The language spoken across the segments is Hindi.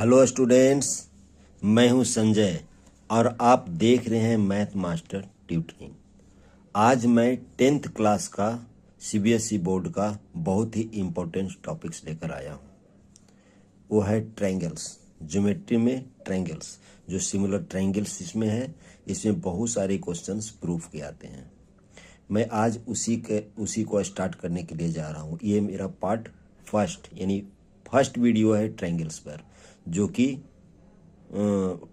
हेलो स्टूडेंट्स, मैं हूं संजय और आप देख रहे हैं मैथ मास्टर ट्यूटरिंग। आज मैं 10th क्लास का सीबीएसई बोर्ड का बहुत ही इम्पोर्टेंट टॉपिक्स लेकर आया हूं। वो है ट्रायंगल्स। ज्योमेट्री में ट्रायंगल्स, जो सिमिलर ट्रायंगल्स इसमें है, इसमें बहुत सारे क्वेश्चंस प्रूफ किए आते हैं। मैं आज उसी को स्टार्ट करने के लिए जा रहा हूँ। ये मेरा पार्ट फर्स्ट यानी फर्स्ट वीडियो है ट्रायंगल्स पर, जो कि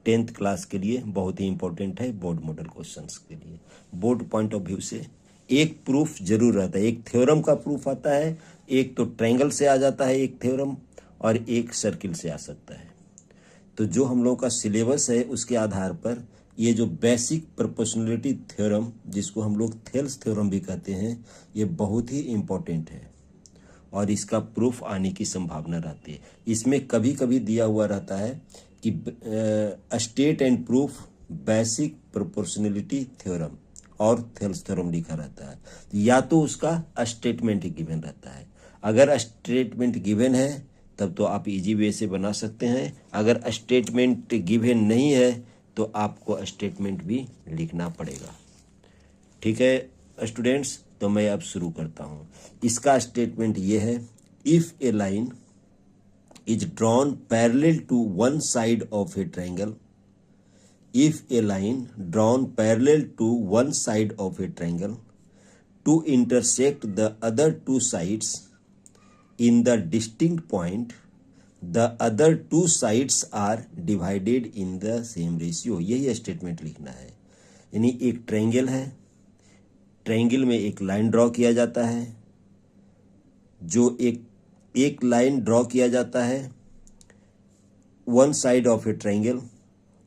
10th क्लास के लिए बहुत ही इंपॉर्टेंट है, बोर्ड मॉडल क्वेश्चंस के लिए। बोर्ड पॉइंट ऑफ व्यू से एक प्रूफ जरूर रहता है, एक थ्योरम का प्रूफ आता है, एक तो ट्रायंगल से आ जाता है एक थ्योरम, और एक सर्किल से आ सकता है। तो जो हम लोगों का सिलेबस है उसके आधार पर ये जो बेसिक प्रोपोर्शनलिटी थ्योरम, जिसको हम लोग थेल्स थ्योरम भी कहते हैं, ये बहुत ही इम्पोर्टेंट है और इसका प्रूफ आने की संभावना रहती है। इसमें कभी कभी दिया हुआ रहता है कि state and proof basic proportionality theorem और थेल्स थ्योरम लिखा रहता है, या तो उसका स्टेटमेंट गिवन रहता है। अगर स्टेटमेंट गिवन है तब तो आप इजी वे से बना सकते हैं, अगर स्टेटमेंट गिवन नहीं है तो आपको स्टेटमेंट भी लिखना पड़ेगा। ठीक है स्टूडेंट्स, तो मैं अब शुरू करता हूँ। इसका स्टेटमेंट ये है, if a line is drawn parallel to one side of a triangle, if a line drawn parallel to one side of a triangle to intersect the other two sides in the distinct point, the other two sides are divided in the same ratio। यही स्टेटमेंट लिखना है। यानी एक ट्रायंगल है, ट्रायंगल में एक लाइन ड्रॉ किया जाता है, जो एक लाइन ड्रॉ किया जाता है one side of a triangle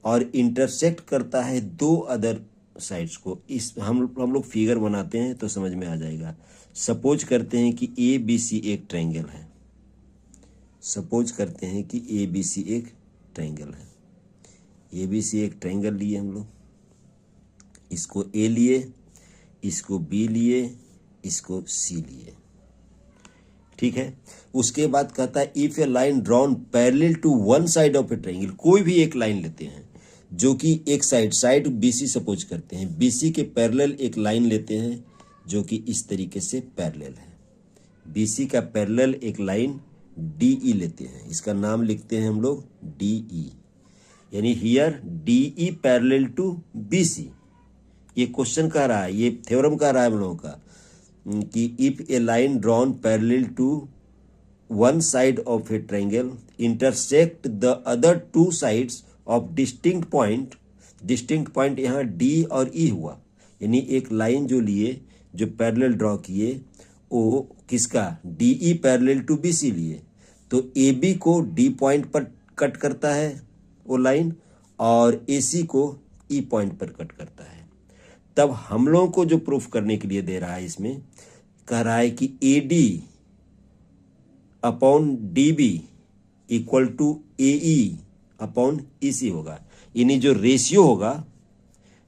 और इंटरसेक्ट करता है दो अदर साइड्स को। इस हम लोग फिगर बनाते हैं तो समझ में आ जाएगा। सपोज करते हैं कि ए बी सी एक ट्रायंगल है। सपोज करते हैं कि ए बी सी एक ट्रायंगल है। ए बी सी एक ट्रायंगल लिए हम लोग, इसको ए लिए, इसको बी लिए, इसको सी लिए। ठीक है। उसके बाद कहता है if a line drawn parallel to one side of a triangle, कोई भी एक लाइन लेते हैं जो कि एक साइड बीसी सपोज करते हैं, बीसी के पैरेलल एक लाइन लेते हैं जो कि इस तरीके से पैरेलल है। बीसी का पैरेलल एक लाइन डीई लेते हैं, इसका नाम लिखते हैं हम लोग डीई, यानी here D E parallel to B C. ये क्वेश्चन कह रहा है, ये थ्योरम कह रहा है हम लोगों का कि if a line drawn parallel to one side of a triangle intersect the other two sides of distinct point. Distinct point यहाँ डी और ई हुआ, यानी एक लाइन जो लिए, जो पैरेलल ड्रॉ किए, वो किसका, डीई पैरेलल टू बीसी लिए, तो ए बी को डी पॉइंट पर कट करता है वो लाइन, और ए सी को ई पॉइंट पर कट करता है। तब हम लोगों को जो प्रूफ करने के लिए दे रहा है, इसमें कह रहा है कि A D upon D B equal to A E upon E C होगा। यानी जो रेशियो होगा,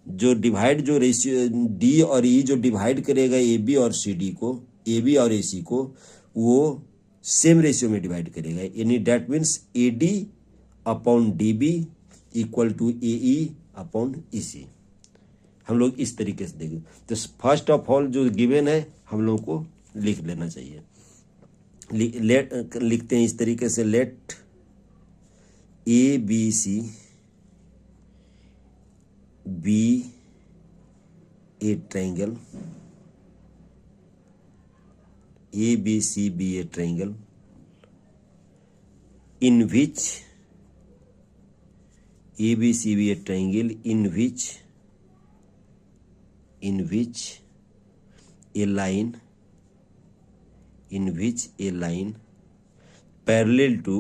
जो डिवाइड, जो रेशियो डी और ई जो डिवाइड करेगा ए बी और सी डी को, ए बी और ए सी को, वो सेम रेशियो में डिवाइड करेगा। यानी that means A D upon D B equal to A E upon E C. हम लोग इस तरीके से देखें तो फर्स्ट ऑफ ऑल जो गिवन है हम लोग को लिख लेना चाहिए। लिखते हैं इस तरीके से, let A B C be a triangle, A B C be a triangle in which, A B C be a triangle in which a line parallel to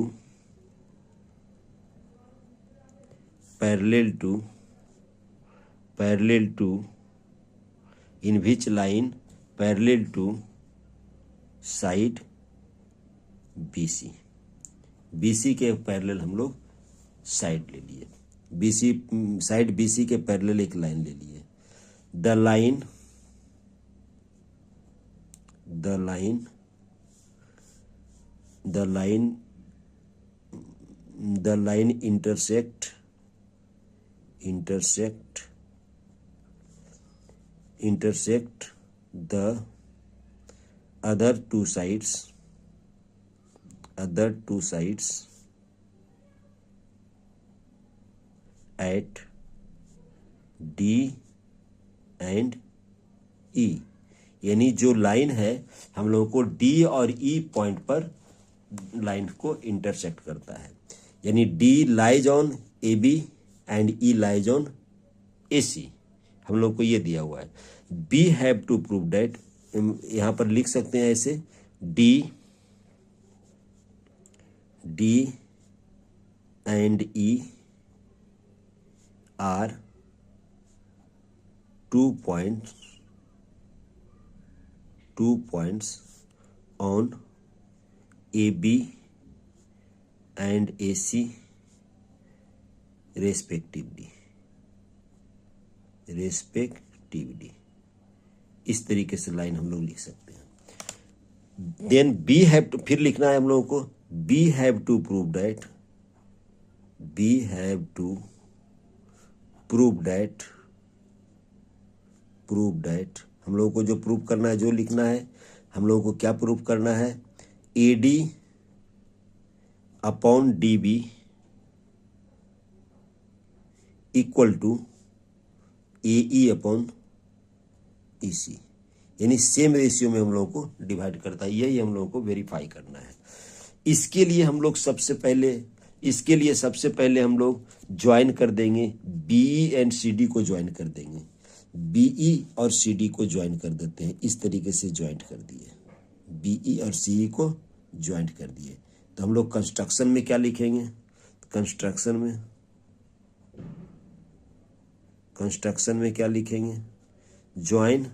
in which line parallel to side BC, BC के पैरेलल हम लोग साइड ले लिए, BC साइड BC के पैरेलल एक लाइन ले लिए। The line the line intersect the other two sides at D and E। यानी जो लाइन है हम लोगों को डी और ई पॉइंट पर लाइन को इंटरसेक्ट करता है, यानी D lies on A B and E lies on A C. हम लोग को ये दिया हुआ है। We have to prove that, यहां पर लिख सकते हैं ऐसे, D and E are 2 points on AB and AC respectively। इस तरीके से लाइन हम लोग लिख सकते हैं। देन बी हैव टू, फिर लिखना है हम लोगों को, we have to prove that हम लोगों को जो प्रूव करना है, जो लिखना है, हम लोगों को क्या प्रूव करना है, AD upon DB equal to AE upon EC, यानी सेम रेशियो में हम लोगों को डिवाइड करता है। यही हम लोगों को वेरीफाई करना है। इसके लिए सबसे पहले हम लोग ज्वाइन कर देंगे, BE एंड CD को ज्वाइन कर देंगे। BE और CD को ज्वाइन कर देते हैं, इस तरीके से ज्वाइंट कर दिए, BE और CE को ज्वाइंट कर दिए। तो हम लोग कंस्ट्रक्शन में क्या लिखेंगे, कंस्ट्रक्शन में क्या लिखेंगे, join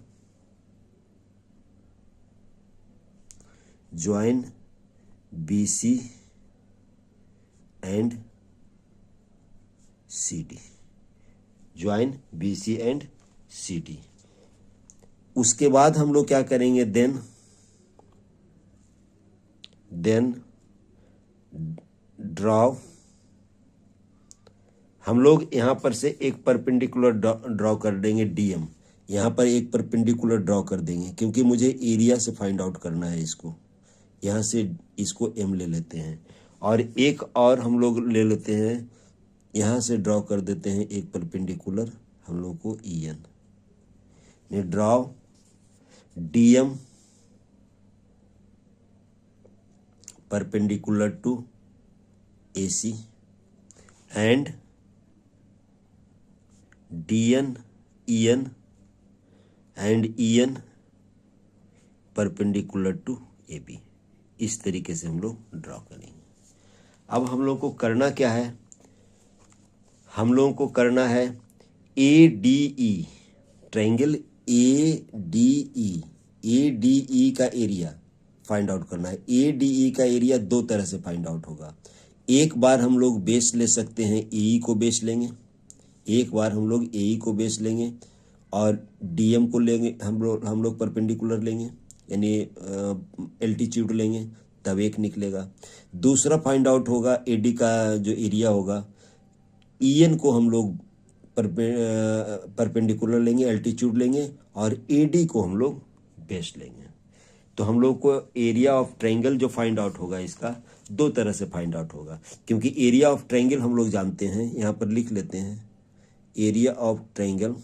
BC and CD, join BC and CD। उसके बाद हम लोग क्या करेंगे, देन ड्रॉ, हम लोग यहां पर से एक परपेंडिकुलर ड्रॉ कर देंगे, DM यहां पर एक परपेंडिकुलर ड्रॉ कर देंगे, क्योंकि मुझे एरिया से फाइंड आउट करना है इसको। यहां से इसको M ले लेते हैं, और एक और हम लोग ले लेते हैं, यहां से ड्रॉ कर देते हैं एक परपेंडिकुलर हम लोग को EN। Draw DM perpendicular to AC and DN EN and EN perpendicular to AB। इस तरीके से हम लोग ड्रॉ करेंगे। अब हम लोग को करना क्या है, हम लोगों को करना है ADE, ट्रायंगल ADE का एरिया फाइंड आउट करना है। ADE का एरिया दो तरह से फाइंड आउट होगा। एक बार हम लोग बेस ले सकते हैं, AE को बेस लेंगे, एक बार हम लोग AE को बेस लेंगे और DM को लेंगे, हम लोग परपेंडिकुलर लेंगे, यानी एल्टीट्यूड लेंगे, तब एक निकलेगा। दूसरा फाइंड आउट होगा AD का जो एरिया होगा, EN को हम लोग परपेंडिकुलर लेंगे, एल्टीट्यूड लेंगे, और AD को हम लोग बेस लेंगे। तो हम लोग को एरिया ऑफ ट्रायंगल जो फाइंड आउट होगा, इसका दो तरह से फाइंड आउट होगा, क्योंकि एरिया ऑफ ट्रायंगल हम लोग जानते हैं, यहाँ पर लिख लेते हैं, area of triangle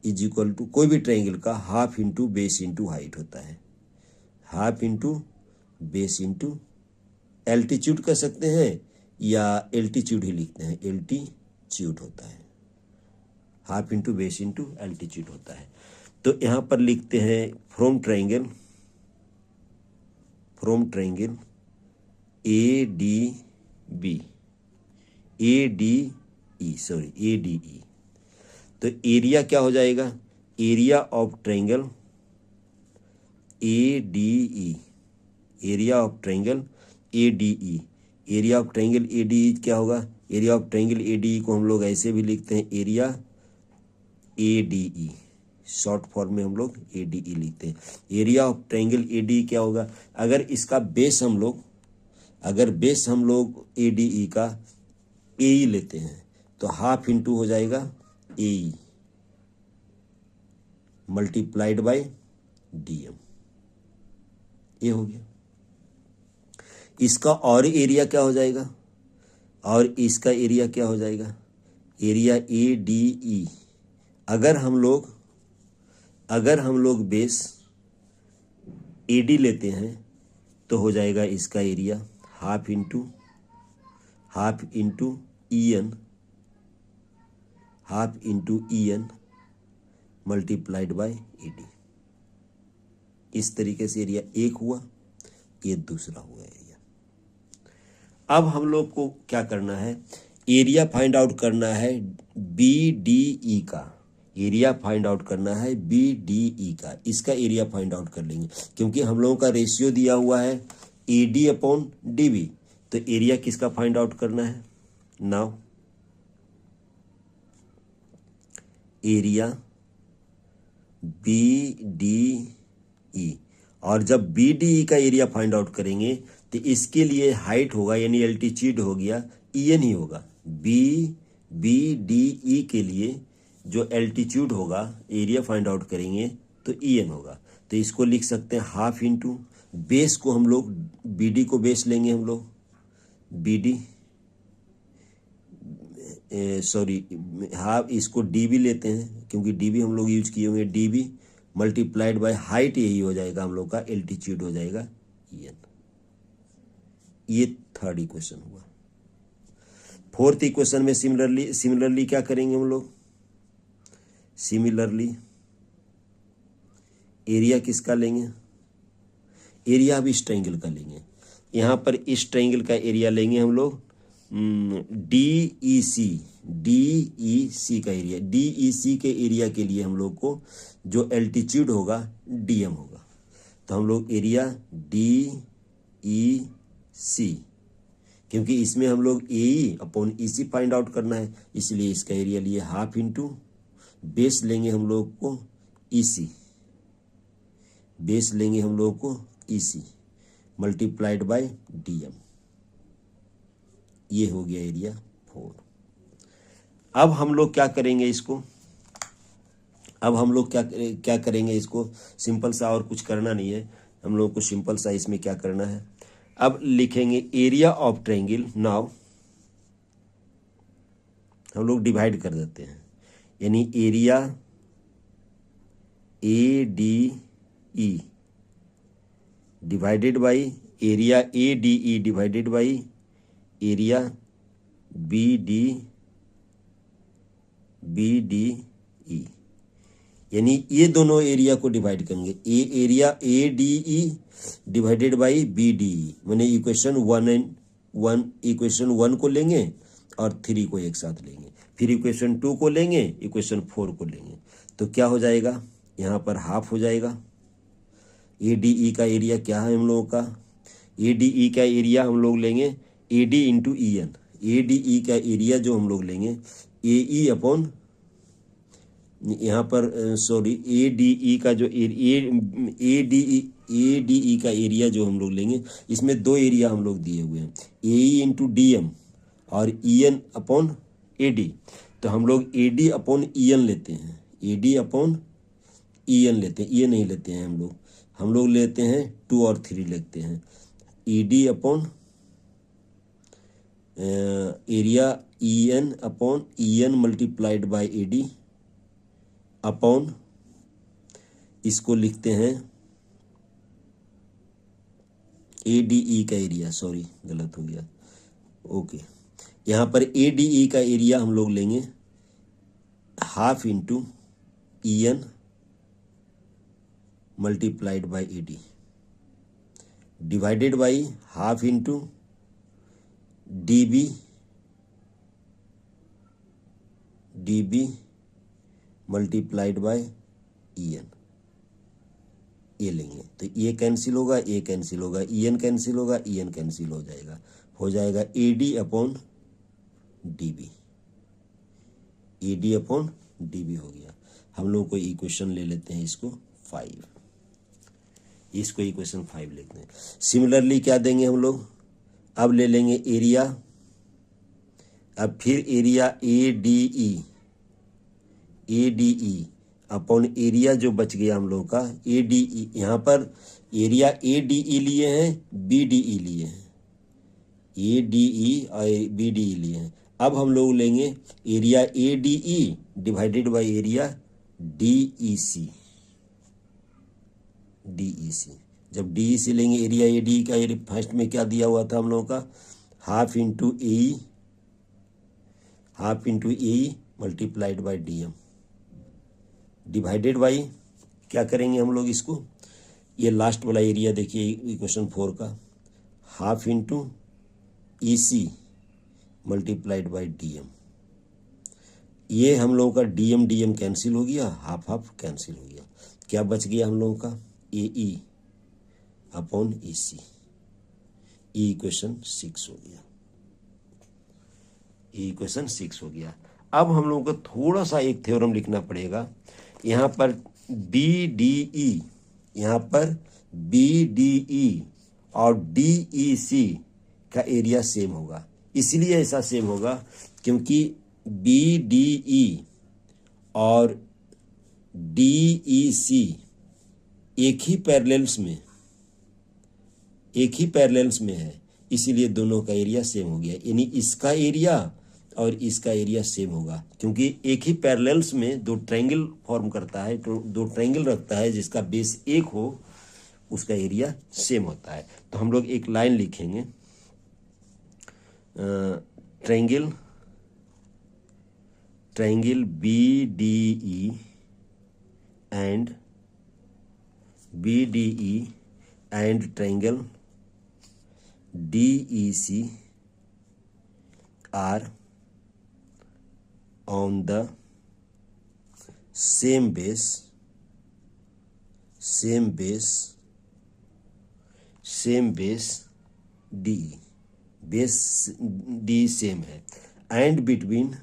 is equal to, कोई भी ट्रायंगल का half into base into height होता है, half into base into altitude कह सकते हैं, या एल्टीट्यूड ही लिखते हैं, एल्टीट्यूड होता है, half into base into altitude होता है। तो यहाँ पर लिखते हैं फ्रॉम ट्रायंगल ADE, तो एरिया क्या हो जाएगा, area of triangle ADE, area of triangle ADE, area of triangle ADE क्या होगा, एरिया ऑफ ट्रायंगल ADE को हम लोग ऐसे भी लिखते हैं, एरिया ADE, शॉर्ट फॉर्म में हम लोग ADE लिखते हैं। एरिया ऑफ ट्रायंगल ADE क्या होगा, अगर इसका बेस हम लोग अगर बेस हम लोग ADE का AE लेते हैं तो हाफ इंटू हो जाएगा AE मल्टीप्लाइड बाय DM, ये हो गया। इसका और एरिया क्या हो जाएगा, और इसका एरिया क्या हो जाएगा, एरिया ADE। अगर हम लोग बेस AD लेते हैं तो हो जाएगा इसका area half into EN multiplied by AD। इस तरीके से एरिया एक हुआ, ये दूसरा हुआ एरिया। अब हम लोग को क्या करना है, एरिया फाइंड आउट करना है BDE का, एरिया फाइंड आउट करना है BDE का। इसका एरिया फाइंड आउट कर लेंगे, क्योंकि हम लोगों का रेशियो दिया हुआ है AD/DB, तो एरिया किसका फाइंड आउट करना है। नाउ एरिया BDE, और जब BDE का एरिया फाइंड आउट करेंगे तो इसके लिए हाइट होगा, यानी एल्टीट्यूड हो गया, EN ही होगा। BDE के लिए जो एल्टीट्यूड होगा, एरिया फाइंड आउट करेंगे तो EN होगा। तो इसको लिख सकते हैं हाफ इंटू बेस को हम लोग BD को बेस लेंगे हम लोग, BD हाफ, इसको DB लेते हैं क्योंकि DB हम लोग यूज किए होंगे, DB मल्टीप्लाइड बाय हाइट, यही हो जाएगा हम लोग का, एल्टीट्यूड हो जाएगा EN। ये थर्ड इक्वेशन हुआ। फोर्थ इक्वेशन में सिमिलरली क्या करेंगे हम लोग, सिमिलरली एरिया किसका लेंगे, एरिया अब इस ट्रायंगल का लेंगे। यहाँ पर इस ट्रायंगल का एरिया लेंगे हम लोग DEC का एरिया। DEC के एरिया के लिए हम लोग को जो एल्टीट्यूड होगा DM होगा, तो हम लोग एरिया DEC, क्योंकि इसमें हम लोग AE/EC फाइंड आउट करना है, इसलिए इसका एरिया लिए हाफ इंटू बेस लेंगे हम लोग को EC, बेस लेंगे हम लोग को EC मल्टीप्लाइड बाय DM। ये हो गया एरिया 4। अब हम लोग क्या करेंगे इसको, अब हम लोग क्या करेंगे इसको, सिंपल सा, और कुछ करना नहीं है हम लोग को, सिंपल सा इसमें क्या करना है, अब लिखेंगे एरिया ऑफ ट्रायंगल। नाउ हम लोग डिवाइड कर देते हैं, यानी area ADE divided by area ADE divided by area BDE, यानी ये दोनों एरिया को डिवाइड करेंगे, area ADE divided by BDE, मैंने इक्वेशन 1 को लेंगे और 3 को एक साथ लेंगे, फिर इक्वेशन 2 को लेंगे, इक्वेशन 4 को लेंगे, तो क्या हो जाएगा, यहाँ पर हाफ हो जाएगा। ADE का एरिया क्या है हम लोगों का, ADE का एरिया हम लोग लेंगे AD इंटू EN। ADE का एरिया जो हम लोग लेंगे AE अपॉन, यहाँ पर ADE का जो ADE का एरिया जो हम लोग लेंगे, इसमें दो एरिया हम लोग दिए हुए हैं, AE इंटू DM और EN अपॉन AD। तो हम लोग AD अपॉन EN लेते हैं, AD अपॉन EN लेते हैं, ये नहीं लेते हैं हम लोग लेते हैं 2 और 3 लेते हैं, ED upon area EN upon EN multiplied by AD upon, इसको लिखते हैं ADE का एरिया, सॉरी गलत हो गया, ओके। यहाँ पर ADE का एरिया हम लोग लेंगे half into EN multiplied by AD divided by half into DB multiplied by EN, ये लेंगे तो ये कैंसिल होगा, ये कैंसिल होगा, EN कैंसिल होगा, EN कैंसिल हो जाएगा AD upon DB, AD upon DB हो गया। हम लोग को इक्वेशन ले लेते हैं इसको 5, इसको इक्वेशन 5 लेते हैं। सिमिलरली क्या देंगे हम लोग, अब ले लेंगे एरिया, अब फिर area A D E upon area जो बच गया हम लोग का ए डी ई। यहाँ पर एरिया ए डी ई लिए हैं, बी डी ई लिए हैं, ए डी ई और बी डी ई लिए हैं। अब हम लोग लेंगे area A D E divided by area D E C. जब डी ई सी लेंगे एरिया ए डी का, फर्स्ट में क्या दिया हुआ था हम लोगों का, half into A multiplied by D M divided by, क्या करेंगे हम लोग इसको, ये लास्ट वाला एरिया देखिए इक्वेशन 4 का, half into E C multiplied by D M. ये हम लोगों का डी एम कैंसिल हो गया, हाफ हाफ कैंसिल हो गया, क्या बच गया हम लोगों का, ए E upon E C. Equation 6 हो गया, इक्वेशन 6 हो गया। अब हम लोगों को थोड़ा सा एक थ्योरम लिखना पड़ेगा। यहाँ पर बी डी ई, यहाँ पर बी डी ई और डी ई सी का एरिया सेम होगा। इसलिए ऐसा सेम होगा क्योंकि बी डी ई और डी ई सी एक ही पैरेलल्स में है, इसीलिए दोनों का एरिया सेम हो गया। यानी इसका एरिया और इसका एरिया सेम होगा, क्योंकि एक ही पैरेलल्स में दो ट्रायंगल फॉर्म करता है, तो दो ट्रायंगल रखता है जिसका बेस एक हो, उसका एरिया सेम होता है। तो हम लोग एक लाइन लिखेंगे, triangle B D E and triangle D E C are on the same base D, base D same है, and between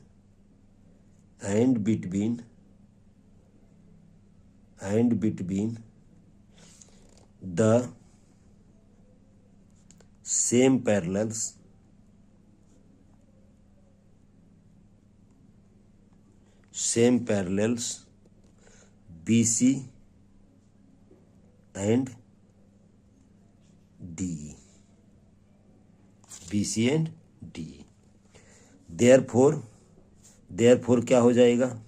the same parallels BC and DE, therefore क्या हो जाएगा,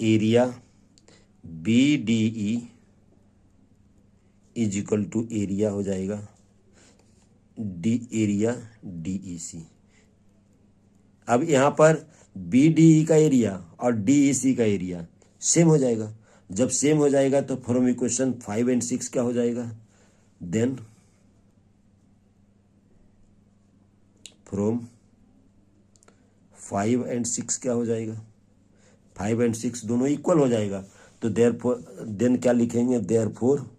area BDE is equal to area हो जाएगा एरिया DEC। अब यहाँ पर BDE का एरिया और DEC का एरिया सेम हो जाएगा। जब सेम हो जाएगा तो फ्रॉम इक्वेशन 5 and 6 क्या हो जाएगा, देन फ्रॉम 5 and 6 क्या हो जाएगा, 5 and 6 दोनों इक्वल हो जाएगा। तो देन क्या लिखेंगे, देयरफॉर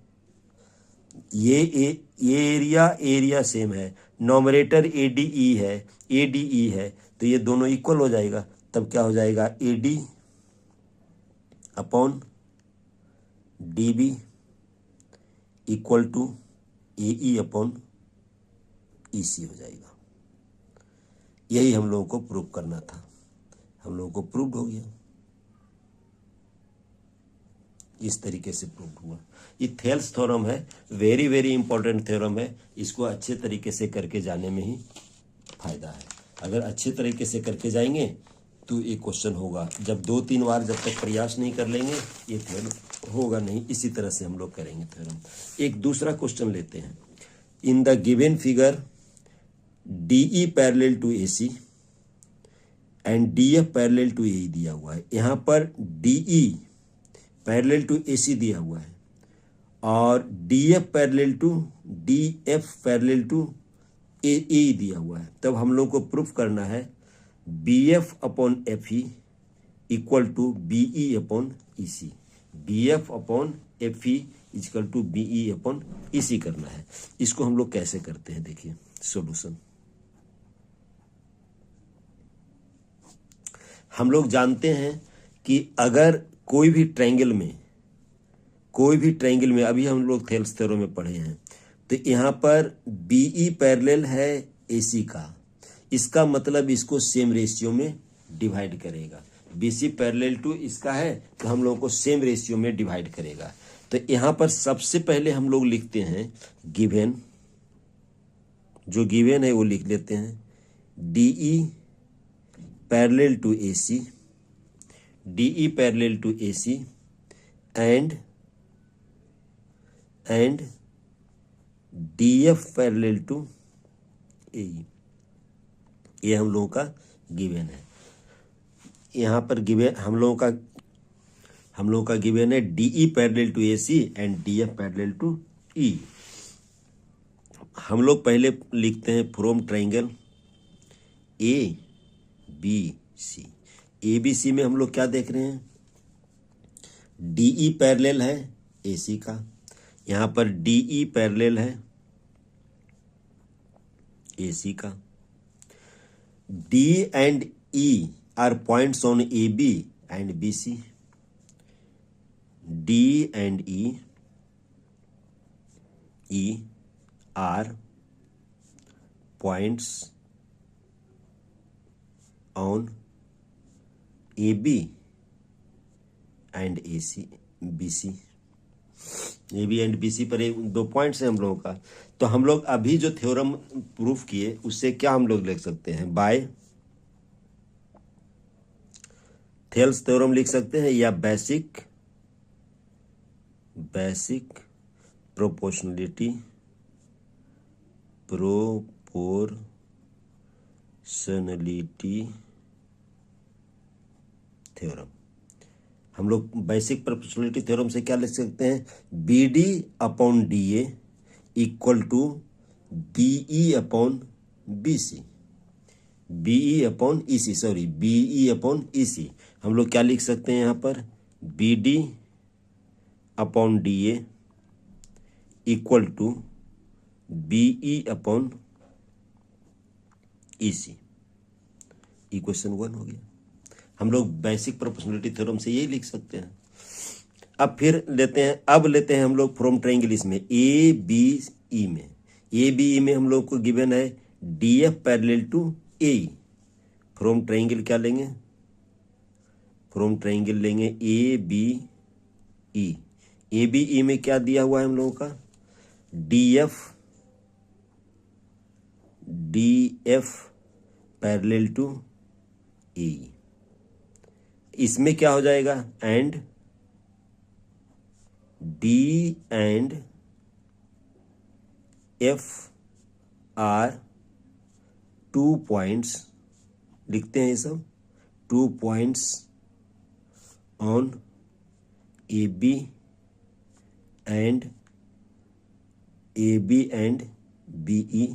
ये एरिया सेम है, नॉमरेटर ADE है, तो ये दोनों इक्वल हो जाएगा। तब क्या हो जाएगा, AD upon DB equal to AE upon EC हो जाएगा। यही हम लोगों को प्रूव करना था, हम लोगों को प्रूव हो गया, इस तरीके से प्रूव हुआ। ये थेल्स थ्योरम है, वेरी वेरी इंपॉर्टेंट थ्योरम है। इसको अच्छे तरीके से करके जाने में ही फायदा है। अगर अच्छे तरीके से करके जाएंगे तो ये क्वेश्चन होगा। जब 2-3 बार जब तक प्रयास नहीं कर लेंगे ये थ्योरम होगा नहीं। इसी तरह से हम लोग करेंगे थ्योरम। एक दूसरा क्वेश्चन लेते हैं। In the given figure DE parallel to AC and DF parallel to AE दिया हुआ है। यहाँ पर DE पैरेलल टू AC दिया हुआ है और DF पैरेलल टू AE दिया हुआ है। तब हम लोग को प्रूफ करना है BF upon FE equal to BE upon EC। BF upon FE equal to BE upon EC करना है। इसको हम लोग कैसे करते हैं, देखिए सॉल्यूशन। हम लोग जानते हैं कि अगर कोई भी ट्रायंगल में अभी हम लोग थेल्स थ्योरम में पढ़े हैं, तो यहाँ पर बीई पैरेलल है एसी का, इसका मतलब इसको सेम रेशियो में डिवाइड करेगा। बीसी पैरेलल टू इसका है तो हम लोगों को सेम रेशियो में डिवाइड करेगा। तो यहाँ पर सबसे पहले हम लोग लिखते हैं गिवन, जो गिवन है वो लिख लेते हैं DE parallel to AC, DE parallel to AC and DF parallel to AE. ये हम लोगों का गिवन है। यहाँ पर गिवन हम लोगों का गिवन है DE parallel to AC and DF parallel to E. हम लोग पहले लिखते हैं from triangle A B C. A B C में हम लोग क्या देख रहे हैं, डीई पैरेलल है एसी का, यहाँ पर डीई पैरेलल है एसी का। D and E are points on A B and B C. D and E are points on A B and A C B C. A B and B C पर एक दो पॉइंट्स हैं हम लोगों का। तो हम लोग अभी जो थ्योरम प्रूफ किए उससे क्या हम लोग लिख सकते हैं, बाय थेल्स थ्योरम लिख सकते हैं या बेसिक प्रोपोर्शनलिटी थ्योरम। हम लोग बेसिक प्रोपोर्शनलिटी थ्योरम से क्या लिख सकते हैं, B D upon D A equal to BE upon B C, BE upon E C, sorry BE upon E C. हम लोग क्या लिख सकते हैं यहाँ पर, B D upon D A equal to BE upon E C. Equation 1 हो गया। हम लोग बेसिक प्रोपोर्शनलिटी थ्योरम से यही लिख सकते हैं। अब लेते हैं हम लोग फ्रॉम ट्रायंगल इसमें ए बी ई में। ए बी ई में हम लोग को गिवन है D F parallel to A. From triangle क्या लेंगे, फ्रॉम ट्रायंगल लेंगे A B E. A B E में क्या दिया हुआ है हम लोगों का, D F parallel to A. इसमें क्या हो जाएगा, and D and F are 2 points, लिखते हैं ये सब 2 पॉइंट्स on A B and B E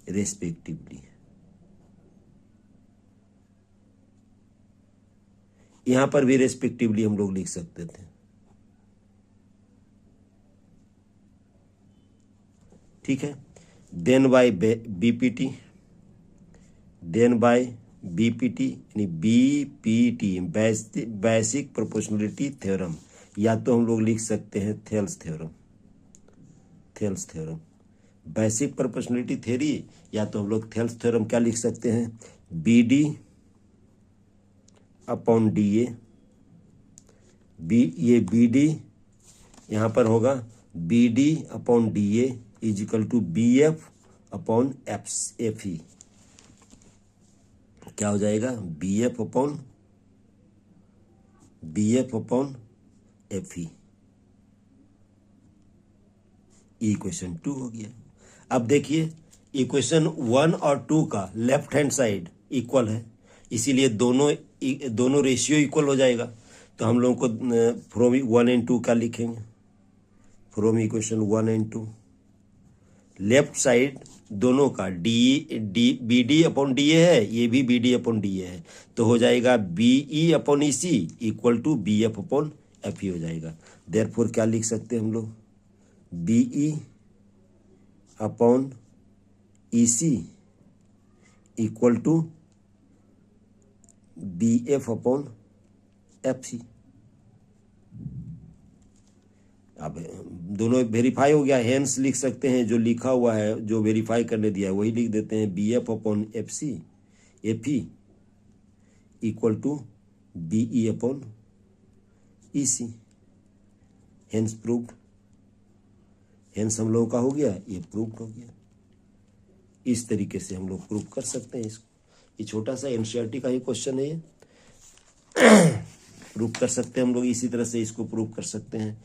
respectively. यहां पर भी रेस्पेक्टिवली हम लोग लिख सकते थे, ठीक है। Then by BPT, then by BPT यानी बीपीटी बेसिक प्रोपोर्शनलिटी थ्योरम, या तो हम लोग लिख सकते हैं Thales theorem, Thales theorem basic proportionality theory, या तो हम लोग थेल्स थ्योरम क्या लिख सकते हैं, B D upon D A. ये बी डी यहाँ पर होगा B D upon D A is equal to B F upon F E. क्या हो जाएगा, B F upon F E. Equation 2 हो गया। अब देखिए इक्वेशन 1 और 2 का लेफ्ट हैंड साइड इक्वल है, इसीलिए दोनों रेशियो इक्वल हो जाएगा। तो हम लोगों को फ्रॉम 1 एंड 2 का लिखेंगे, from equation 1 and 2 left side दोनों का B D upon D A है, ये भी B D upon D A है, तो हो जाएगा B E upon E C equal to B F upon F E हो जाएगा। देयरफॉर क्या लिख सकते हैं हम लोग, B E upon E C equal to B F upon F C. अब दोनों वेरीफाई हो गया, हेंस लिख सकते हैं, जो लिखा हुआ है जो वेरीफाई करने दिया है वही लिख देते हैं, B F upon F C F E equal to B E upon E C, hence proved. Hence हम लोगों का हो गया, ये प्रूव्ड हो गया। इस तरीके से हम लोग प्रूव कर सकते हैं इसको। ये छोटा सा एनसीईआरटी का ही क्वेश्चन है, ये प्रूव कर सकते हैं हम लोग, इसी तरह से इसको प्रूव कर सकते हैं।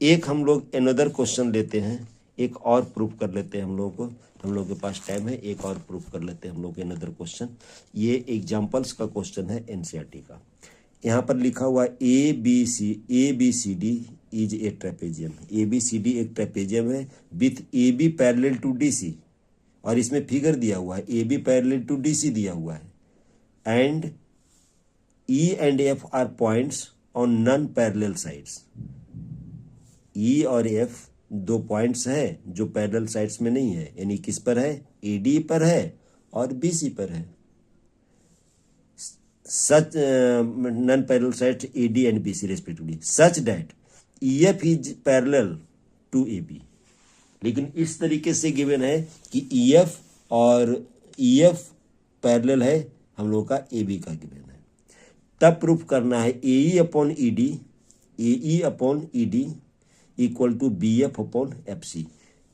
एक हम लोग अनदर क्वेश्चन लेते हैं, एक और प्रूफ कर लेते हैं हम लोगों को, हम लोग के पास टाइम है, एक और प्रूफ कर लेते हैं हम लोग अनदर क्वेश्चन। ये एग्जाम्पल्स का क्वेश्चन है एनसीईआरटी का। यहाँ पर लिखा हुआ A B C D is a trapezium. A B C D एक ट्रेपेजियम है with A B parallel to D C, और इसमें फिगर दिया हुआ है, A B parallel to D C दिया हुआ है, and E and F are points on non parallel sides. E और एफ दो पॉइंट्स हैं जो पैरेलल साइड्स में नहीं है, यानी किस पर है, ए डी पर है और बी सी पर है। Such non parallel sides A D and B C respectively, such that E F is parallel to A B. लेकिन इस तरीके से गिवन है कि ई एफ और ई एफ पैरेलल है हम लोग का ए बी का गिवन है। तब प्रूफ करना है A E upon E D, A E upon E D equal to B F upon F C.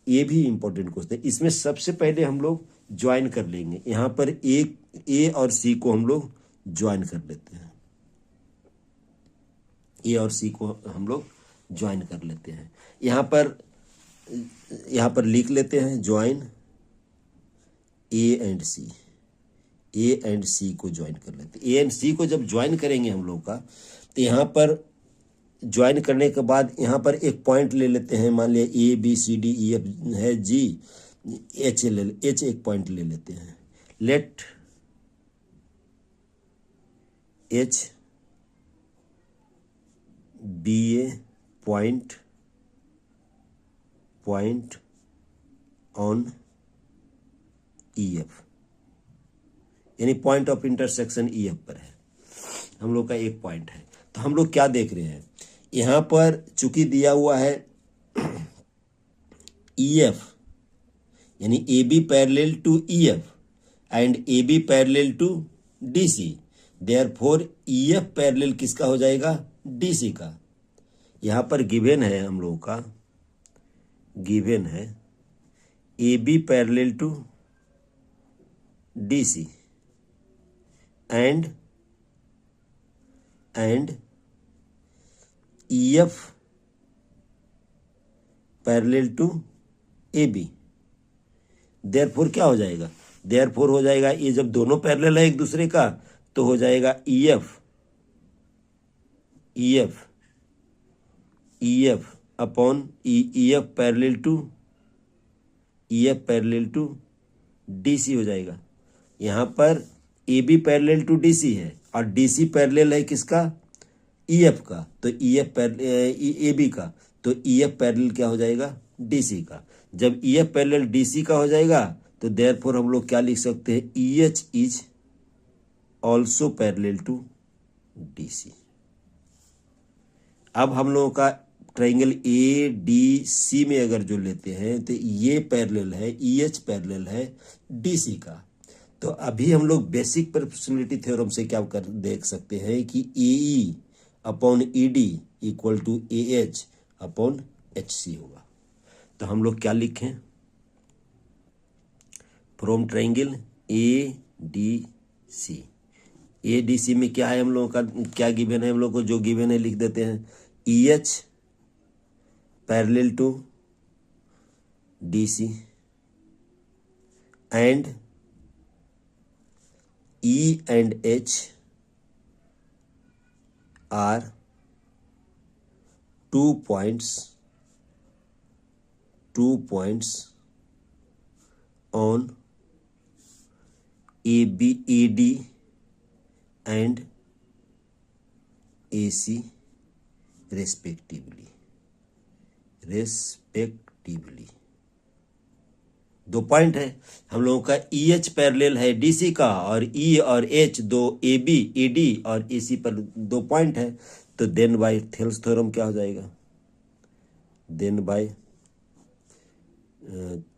ये भी इंपॉर्टेंट क्वेश्चन है। इसमें सबसे पहले हम लोग ज्वाइन कर लेंगे, यहाँ पर ए और सी को हम लोग ज्वाइन कर लेते हैं, ए और सी को हम लोग ज्वाइन कर लेते हैं। यहाँ पर लिख लेते हैं join A and C, A and C को ज्वाइन कर लेते हैं। ए एंड सी को जब ज्वाइन करेंगे हम लोग का, तो यहाँ पर ज्वाइन करने के बाद यहाँ पर एक पॉइंट ले लेते हैं, मान लिया A B C D E F है जी, एच एक पॉइंट ले लेते हैं। Let H be a point on E F, यानी point of intersection E F पर है, हम लोग का एक पॉइंट है। तो हम लोग क्या देख रहे हैं, यहाँ पर चूंकि दिया हुआ है ई एफ, यानी A B parallel to E F and A B parallel to D C, therefore E F parallel किसका हो जाएगा, डी सी का। यहाँ पर गिवन है हम लोगों का, गिवन है A B parallel to D C and E F parallel to A B. Therefore क्या हो जाएगा, देयरफॉर हो जाएगा, ये जब दोनों पैरेलल है एक दूसरे का तो हो जाएगा E F upon E F parallel to D C हो जाएगा। यहाँ पर A B parallel to D C है और डी सी पैरेलल है किसका, ई एफ का, तो ई एफ ए बी का, तो ई एफ पैरेलल क्या हो जाएगा, डी सी का। जब E F parallel D C का हो जाएगा तो देयरफॉर हम लोग क्या लिख सकते हैं, E H is also parallel to D C. अब हम लोगों का ट्राइंगल ए डी सी में अगर जो लेते हैं तो ये पैरेलल है, ई एच पैरेलल है डी सी का। तो अभी हम लोग बेसिक प्रोपोर्शनलिटी थ्योरम से क्या कर देख सकते हैं कि A E upon E D equal to A H upon H C होगा। तो हम लोग क्या लिखें, from triangle A D C, A D C में क्या है हम लोगों का, क्या गिवन है हम लोग को, जो गिवन है लिख देते हैं, E H parallel to D C and E and H are 2 points on AD and AC respectively। दो पॉइंट है हम लोगों का, ई एच पैरेलल है डीसी का और ई और एच दो ए बी ए डी और ए सी पर दो पॉइंट है। तो देन बाय थेल्स थ्योरम क्या हो जाएगा, देन बाय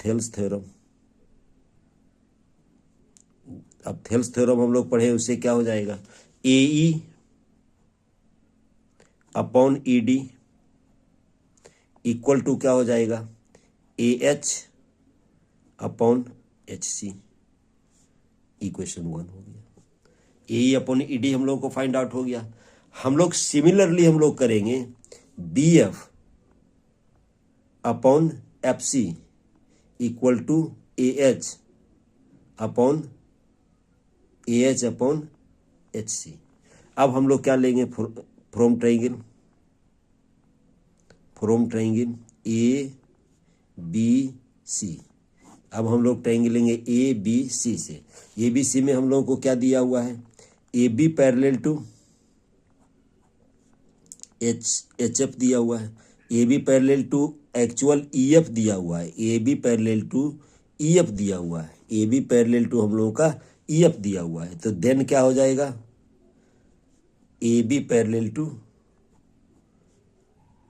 थेल्स थ्योरम। अब थेल्स थ्योरम हम लोग पढ़े, उससे क्या हो जाएगा, A E upon E D equal to क्या हो जाएगा, A H upon H C. Equation 1 हो गया। ए अपॉन ई डी हम लोग को फाइंड आउट हो गया। हम लोग सिमिलरली हम लोग करेंगे B F upon F C equal to A H upon H C. अब हम लोग क्या लेंगे, from triangle A B C. अब हम लोग ट्राइंगल लेंगे ए बी सी से। ए बी सी में हम लोगों को क्या दिया हुआ है, A B parallel to H F दिया हुआ है, A B parallel to actual E F दिया हुआ है, A B parallel to E F दिया हुआ है, ए बी पैरेलल टू हम लोगों का ई एफ दिया हुआ है। तो देन क्या हो जाएगा, A B parallel to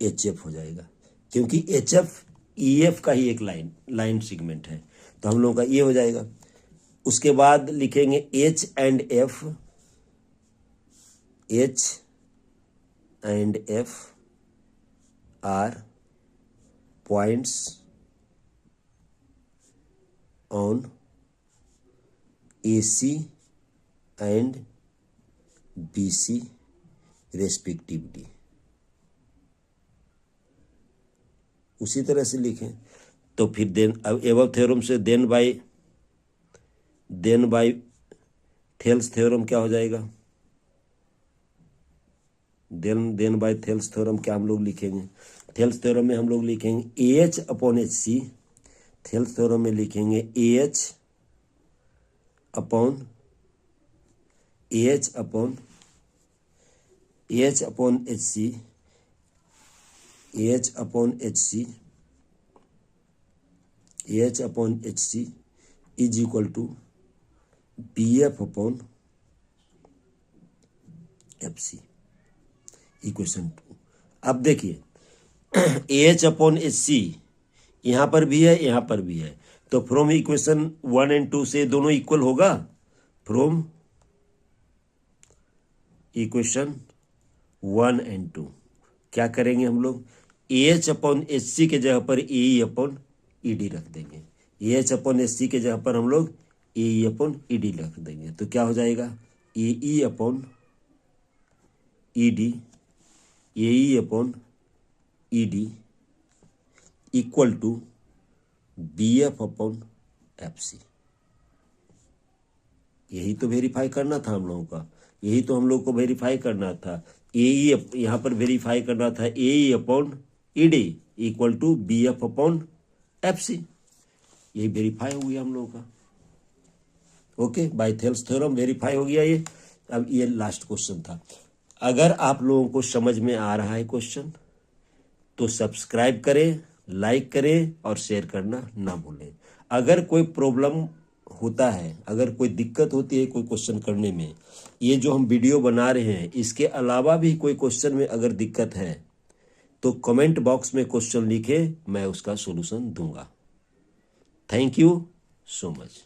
H F हो जाएगा, क्योंकि एच एफ ई एफ का ही एक लाइन सेगमेंट है। तो हम लोगों का ये हो जाएगा। उसके बाद लिखेंगे H and F are points on A C and B C respectively. उसी तरह से लिखें तो फिर देन अब एबव थ्योरम से देन बाय थेल्स थ्योरम क्या हो जाएगा, देन बाय थेल्स थ्योरम क्या हम लोग लिखेंगे, थेल्स थ्योरम में हम लोग लिखेंगे A H upon H C. Thales theorem में लिखेंगे A H upon H C is equal to B F upon F C. Equation 2। अब देखिए एच अपॉन एच सी यहाँ पर भी है, यहाँ पर भी है, तो फ्रॉम इक्वेशन 1 एंड 2 से दोनों इक्वल होगा। फ्रॉम इक्वेशन 1 एंड 2 क्या करेंगे हम लोग, एच अपॉन एच सी के जगह पर ए अपॉन ई डी रख देंगे। एच अपॉन एच सी के जगह पर हम लोग ए अपॉन ई डी रख देंगे। तो क्या हो जाएगा, A upon E D, A upon E D equal to B F upon F C. यही तो वेरीफाई करना था हम लोगों का, यही तो हम लोग को वेरीफाई करना था। ए यहाँ पर वेरीफाई करना था A upon E D equal to B F upon F C. यही वेरीफाई हो गया हम लोगों का। Okay, by Thales theorem verify हो गया ये। अब ये लास्ट क्वेश्चन था। अगर आप लोगों को समझ में आ रहा है क्वेश्चन तो सब्सक्राइब करें, लाइक करें और शेयर करना ना भूलें। अगर कोई प्रॉब्लम होता है, अगर कोई दिक्कत होती है कोई क्वेश्चन करने में, ये जो हम वीडियो बना रहे हैं इसके अलावा भी कोई क्वेश्चन में अगर दिक्कत है तो कमेंट बॉक्स में क्वेश्चन लिखे, मैं उसका सॉल्यूशन दूंगा। Thank you so much.